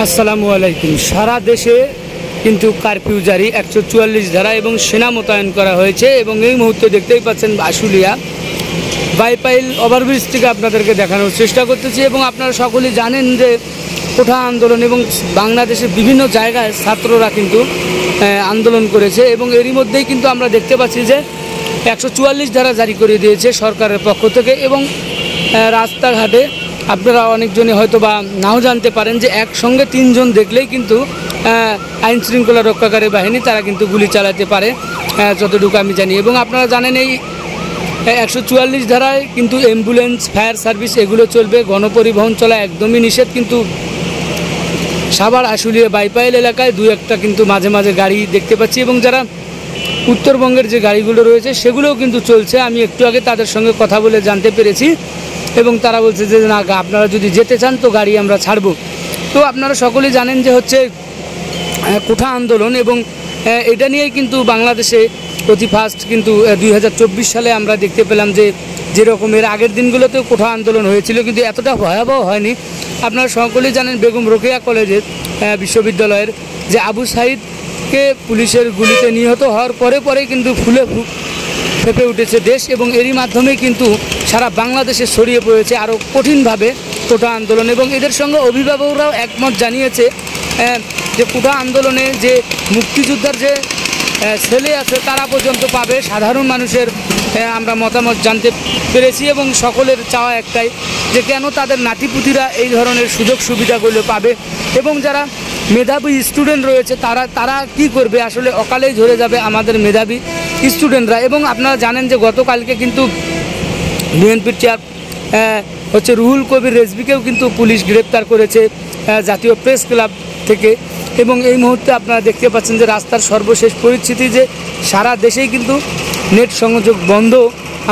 আসসালামু আলাইকুম। সারা দেশে কিন্তু কারফিউ জারি 144 ধারা এবং সেনা মোতায়েন করা হয়েছে এবং এই মুহূর্তে দেখতেই পাচ্ছেন আশুলিয়া বাইপাইল ওভারব্রিজ থেকে আপনাদেরকে দেখানোর চেষ্টা করতেছি। এবং আপনারা সকলেই জানেন যে কোঠা আন্দোলন এবং বাংলাদেশের বিভিন্ন জায়গায় ছাত্ররা কিন্তু আন্দোলন করেছে এবং এরই মধ্যেই কিন্তু আমরা দেখতে পাচ্ছি যে 144 ধারা জারি করে দিয়েছে সরকারের পক্ষ থেকে। এবং রাস্তাঘাটে আপনারা অনেকজনই হয়তো বা নাও জানতে পারেন যে একসঙ্গে 3 জন দেখলেই কিন্তু আইন শৃঙ্খলা রক্ষাকারী বাহিনী তারা কিন্তু গুলি চালাতে পারে, যতটুকু আমি জানি। এবং আপনারা জানেন এই 144 ধারায় কিন্তু অ্যাম্বুলেন্স, ফায়ার সার্ভিস এগুলো চলবে, গণপরিবহন চলা একদমই নিষেধ। কিন্তু সাভার আশুলিয়া বাইপাইল এলাকায় দু একটা কিন্তু মাঝে মাঝে গাড়ি দেখতে পাচ্ছি এবং যারা উত্তরবঙ্গের যে গাড়িগুলো রয়েছে সেগুলোও কিন্তু চলছে। আমি একটু আগে তাদের সঙ্গে কথা বলে জানতে পেরেছি এবং তারা বলছে যে না, আপনারা যদি যেতে চান তো গাড়ি আমরা ছাড়ব। তো আপনারা সকলেই জানেন যে হচ্ছে কোঠা আন্দোলন এবং এটা নিয়েই কিন্তু বাংলাদেশে অতি ফার্স্ট কিন্তু 2024 সালে আমরা দেখতে পেলাম যে যেরকম এর আগের দিনগুলোতেও কোঠা আন্দোলন হয়েছিল কিন্তু এতটা ভয়াবহ হয়নি। আপনারা সকলেই জানেন বেগম রোকেয়া কলেজের বিশ্ববিদ্যালয়ের যে আবু সাইদকে পুলিশের গুলিতে নিহত হওয়ার পরে কিন্তু ফুলে ফেঁপে উঠেছে দেশ এবং এরই মাধ্যমেই কিন্তু সারা বাংলাদেশে ছড়িয়ে পড়েছে আরও কঠিনভাবে কোঠা আন্দোলন। এবং এদের সঙ্গে অভিভাবকরাও একমত জানিয়েছে যে কোঠা আন্দোলনে যে মুক্তিযোদ্ধার যে ছেলে আছে তারা পর্যন্ত পাবে। সাধারণ মানুষের আমরা মতামত জানতে পেরেছি এবং সকলের চাওয়া একটাই যে কেন তাদের নাতিপুতিরা এই ধরনের সুযোগ সুবিধাগুলো পাবে এবং যারা মেধাবী স্টুডেন্ট রয়েছে তারা কি করবে। আসলে অকালেই ঝরে যাবে আমাদের মেধাবী স্টুডেন্টরা। এবং আপনারা জানেন যে গতকালকে কিন্তু বিএনপির চেয়ার হচ্ছে রুহুল কবির রেজভিকেও কিন্তু পুলিশ গ্রেপ্তার করেছে জাতীয় প্রেস ক্লাব থেকে। এবং এই মুহূর্তে আপনারা দেখতে পাচ্ছেন যে রাস্তার সর্বশেষ পরিস্থিতি যে সারা দেশেই কিন্তু নেট সংযোগ বন্ধ।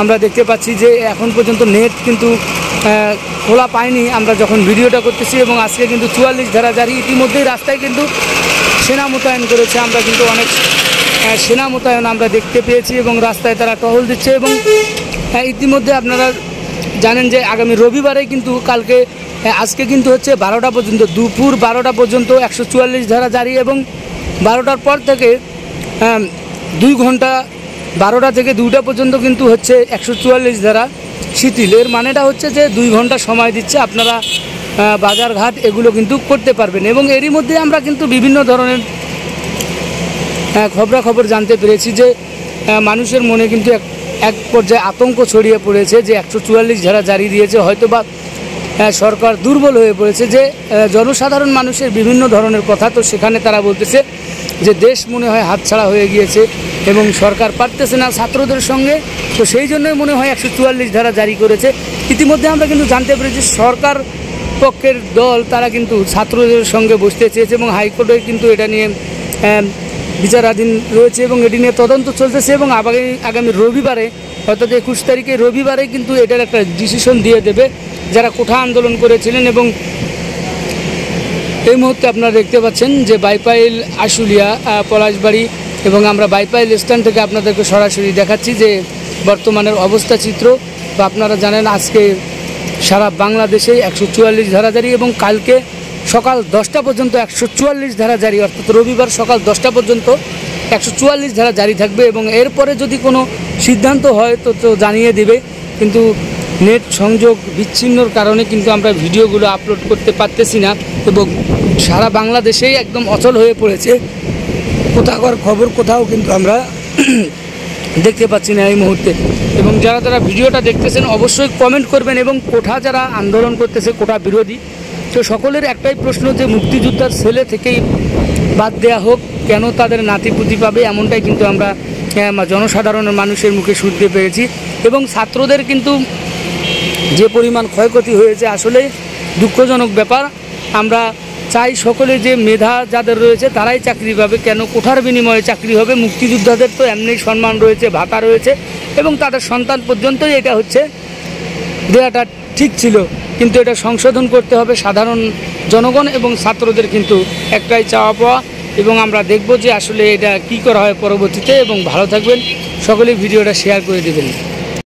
আমরা দেখতে পাচ্ছি যে এখন পর্যন্ত নেট কিন্তু খোলা পায়নি আমরা যখন ভিডিওটা করতেছি। এবং আজকে কিন্তু 44 ধারা জারি, ইতিমধ্যেই রাস্তায় কিন্তু সেনা মোতায়েন করেছে। আমরা কিন্তু অনেক সেনা মোতায়েন আমরা দেখতে পেয়েছি এবং রাস্তায় তারা টহল দিচ্ছে। এবং ইতিমধ্যে আপনারা জানেন যে আগামী রবিবারে কিন্তু আজকে কিন্তু হচ্ছে 12টা পর্যন্ত, দুপুর 12টা পর্যন্ত 144 ধারা জারি এবং 12টার পর থেকে 2 ঘন্টা 12টা থেকে 2টা পর্যন্ত কিন্তু হচ্ছে 144 ধারা শিথিল। এর মানেটা হচ্ছে যে 2 ঘন্টা সময় দিচ্ছে, আপনারা বাজারঘাট এগুলো কিন্তু করতে পারবেন। এবং এরই মধ্যে আমরা কিন্তু বিভিন্ন ধরনের খবরাখবর জানতে পেরেছি যে মানুষের মনে কিন্তু এক পর্যায়ে আতঙ্ক ছড়িয়ে পড়েছে যে 144 ধারা জারি দিয়েছে, হয়তো বা সরকার দুর্বল হয়ে পড়েছে। যে জনসাধারণ মানুষের বিভিন্ন ধরনের কথা, তো সেখানে তারা বলতেছে যে দেশ মনে হয় হাতছাড়া হয়ে গিয়েছে এবং সরকার পারতেছে না ছাত্রদের সঙ্গে, তো সেই জন্যই মনে হয় 144 ধারা জারি করেছে। ইতিমধ্যে আমরা কিন্তু জানতে পেরেছি সরকার পক্ষের দল তারা কিন্তু ছাত্রদের সঙ্গে বসতে চেয়েছে এবং হাইকোর্টে কিন্তু এটা নিয়ে বিচারাধীন রয়েছে এবং এটি নিয়ে তদন্ত চলতেছে। এবং আগামী রবিবারে অর্থাৎ 21 তারিখে রবিবারে কিন্তু এটার একটা ডিসিশন দিয়ে দেবে যারা কোঠা আন্দোলন করেছিলেন। এবং এই মুহূর্তে আপনারা দেখতে পাচ্ছেন যে বাইপাইল আশুলিয়া পলাশবাড়ি এবং আমরা বাইপাইল স্ট্যান্ড থেকে আপনাদেরকে সরাসরি দেখাচ্ছি যে বর্তমানের অবস্থা চিত্র। তো আপনারা জানেন আজকে সারা বাংলাদেশে 144 ধারা জারি এবং কালকে সকাল 10টা পর্যন্ত 144 ধারা জারি, অর্থাৎ রবিবার সকাল 10টা পর্যন্ত 144 ধারা জারি থাকবে। এবং এরপরে যদি কোনো সিদ্ধান্ত হয় তো জানিয়ে দেবে। কিন্তু নেট সংযোগ বিচ্ছিন্নর কারণে কিন্তু আমরা ভিডিওগুলো আপলোড করতে পারতেছি না এবং সারা বাংলাদেশেই একদম অচল হয়ে পড়েছে, কোথাকার খবর কোথাও কিন্তু আমরা দেখতে পাচ্ছি না এই মুহূর্তে। এবং যারা ভিডিওটা দেখতেছেন অবশ্যই কমেন্ট করবেন। এবং কোঠা যারা আন্দোলন করতেছে কোঠা বিরোধী, তো সকলের একটাই প্রশ্ন যে মুক্তিযোদ্ধার ছেলে থেকেই বাদ দেওয়া হোক, কেন তাদের নাতিপুতি পাবে, এমনটাই কিন্তু আমরা জনসাধারণের মানুষের মুখে শুনতে পেরেছি। এবং ছাত্রদের কিন্তু যে পরিমাণ ক্ষয়ক্ষতি হয়েছে আসলে দুঃখজনক ব্যাপার। আমরা চাই সকলে যে মেধা যাদের রয়েছে তারাই চাকরি পাবে, কেন কোঠার বিনিময়ে চাকরি হবে। মুক্তিযোদ্ধাদের তো এমনি সম্মান রয়েছে, ভাতা রয়েছে এবং তাদের সন্তান পর্যন্তই এটা হচ্ছে দেওয়াটা ঠিক ছিল, কিন্তু এটা সংশোধন করতে হবে সাধারণ জনগণ এবং ছাত্রদের কিন্তু একটাই চাওয়া পাওয়া। এবং আমরা দেখব যে আসলে এটা কি করা হয় পরবর্তীতে। এবং ভালো থাকবেন সকলেই, ভিডিওটা শেয়ার করে দেবেন।